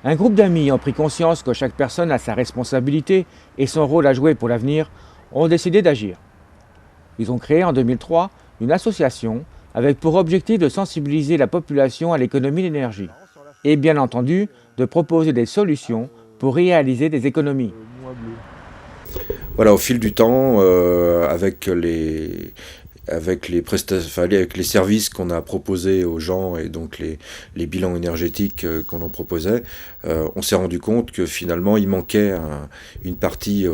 Un groupe d'amis ayant pris conscience que chaque personne a sa responsabilité et son rôle à jouer pour l'avenir ont décidé d'agir. Ils ont créé en 2003 une association avec pour objectif de sensibiliser la population à l'économie de l'énergie et bien entendu de proposer des solutions pour réaliser des économies. Voilà, au fil du temps, avec les services qu'on a proposés aux gens et donc les bilans énergétiques qu'on en proposait, on s'est rendu compte que finalement il manquait une partie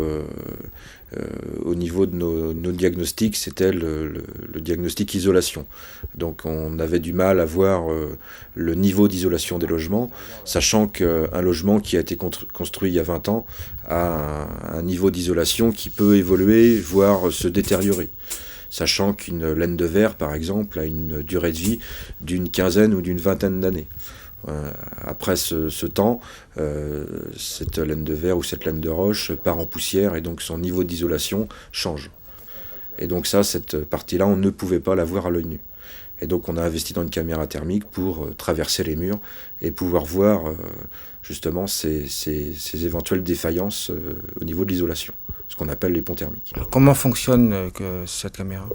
au niveau de nos diagnostics, c'était le diagnostic isolation. Donc on avait du mal à voir le niveau d'isolation des logements, sachant qu'un logement qui a été construit il y a 20 ans a un niveau d'isolation qui peut évoluer, voire se détériorer. Sachant qu'une laine de verre, par exemple, a une durée de vie d'une quinzaine ou d'une vingtaine d'années. Après ce temps, cette laine de verre ou cette laine de roche part en poussière et donc son niveau d'isolation change. Et donc ça, cette partie-là, on ne pouvait pas la voir à l'œil nu. Et donc on a investi dans une caméra thermique pour traverser les murs et pouvoir voir justement ces éventuelles défaillances au niveau de l'isolation, ce qu'on appelle les ponts thermiques. Alors, comment fonctionne cette caméra ?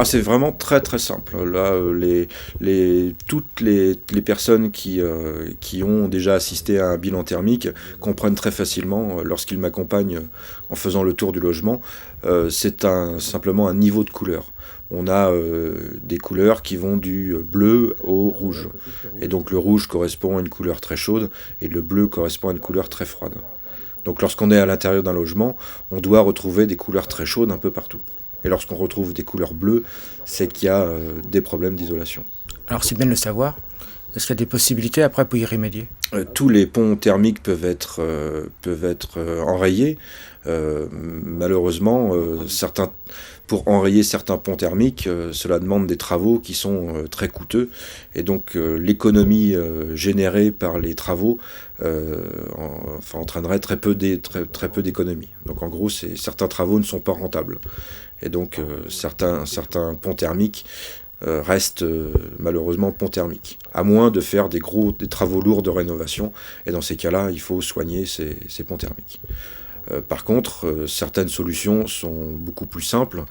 C'est vraiment très très simple. Là, toutes les personnes qui ont déjà assisté à un bilan thermique comprennent très facilement, lorsqu'ils m'accompagnent en faisant le tour du logement, c'est simplement un niveau de couleur. On a des couleurs qui vont du bleu au rouge. Et donc le rouge correspond à une couleur très chaude et le bleu correspond à une couleur très froide. Donc lorsqu'on est à l'intérieur d'un logement, on doit retrouver des couleurs très chaudes un peu partout. Et lorsqu'on retrouve des couleurs bleues, c'est qu'il y a des problèmes d'isolation. Alors c'est bien de le savoir. Est-ce qu'il y a des possibilités après pour y remédier ? Tous les ponts thermiques peuvent être enrayés. Malheureusement, pour enrayer certains ponts thermiques, cela demande des travaux qui sont très coûteux. Et donc l'économie générée par les travaux entraînerait très peu d'économie. Donc en gros, certains travaux ne sont pas rentables. Et donc certains ponts thermiques restent malheureusement ponts thermiques, à moins de faire des travaux lourds de rénovation. Et dans ces cas-là, il faut soigner ces ponts thermiques. Par contre, certaines solutions sont beaucoup plus simples.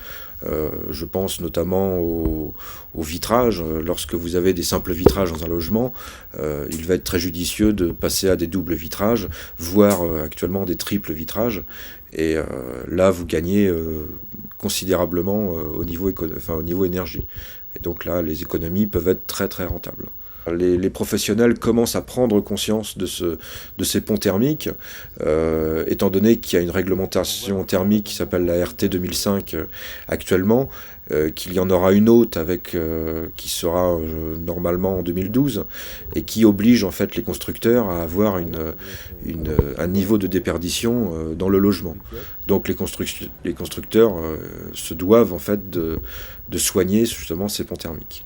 Je pense notamment au vitrage. Lorsque vous avez des simples vitrages dans un logement, il va être très judicieux de passer à des doubles vitrages, voire actuellement des triples vitrages. Et là, vous gagnez considérablement au niveau énergie. Et donc là, les économies peuvent être très très rentables. Les professionnels commencent à prendre conscience de ces ponts thermiques, étant donné qu'il y a une réglementation thermique qui s'appelle la RT 2005 actuellement, qu'il y en aura une autre qui sera normalement en 2012 et qui oblige en fait les constructeurs à avoir un niveau de déperdition dans le logement. Donc les constructeurs se doivent en fait de soigner justement ces ponts thermiques.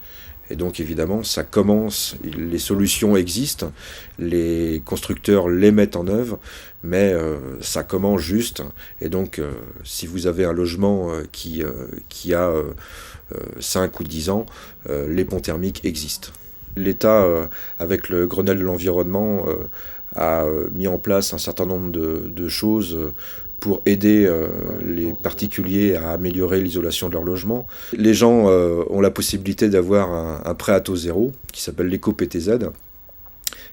Et donc évidemment, ça commence, les solutions existent, les constructeurs les mettent en œuvre, mais ça commence juste. Et donc, si vous avez un logement qui a 5 ou 10 ans, les ponts thermiques existent. L'État, avec le Grenelle de l'environnement, a mis en place un certain nombre de choses pour aider les particuliers à améliorer l'isolation de leur logement. Les gens ont la possibilité d'avoir un prêt à taux zéro qui s'appelle l'éco-PTZ,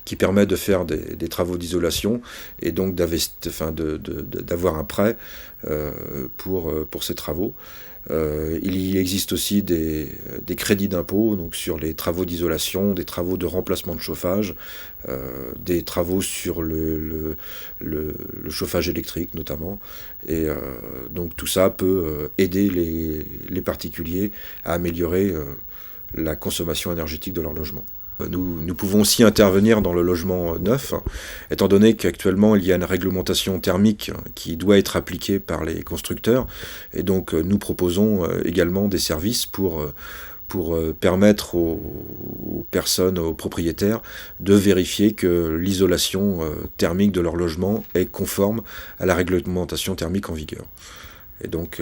qui permet de faire des travaux d'isolation et donc d'avoir un prêt pour ces travaux. Il y existe aussi des crédits d'impôt donc sur les travaux d'isolation, des travaux de remplacement de chauffage, des travaux sur le chauffage électrique notamment. Et donc tout ça peut aider les particuliers à améliorer la consommation énergétique de leur logement. Nous pouvons aussi intervenir dans le logement neuf, étant donné qu'actuellement il y a une réglementation thermique qui doit être appliquée par les constructeurs, et donc nous proposons également des services pour permettre aux personnes, aux propriétaires, de vérifier que l'isolation thermique de leur logement est conforme à la réglementation thermique en vigueur. Et donc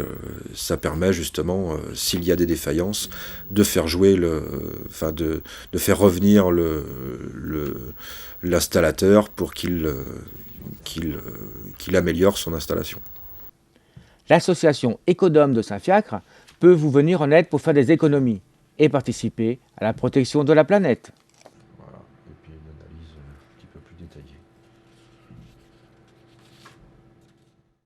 ça permet justement, s'il y a des défaillances, de faire jouer de faire revenir l'installateur pour qu'il améliore son installation. L'association Écodome de Saint-Fiacre peut vous venir en aide pour faire des économies et participer à la protection de la planète.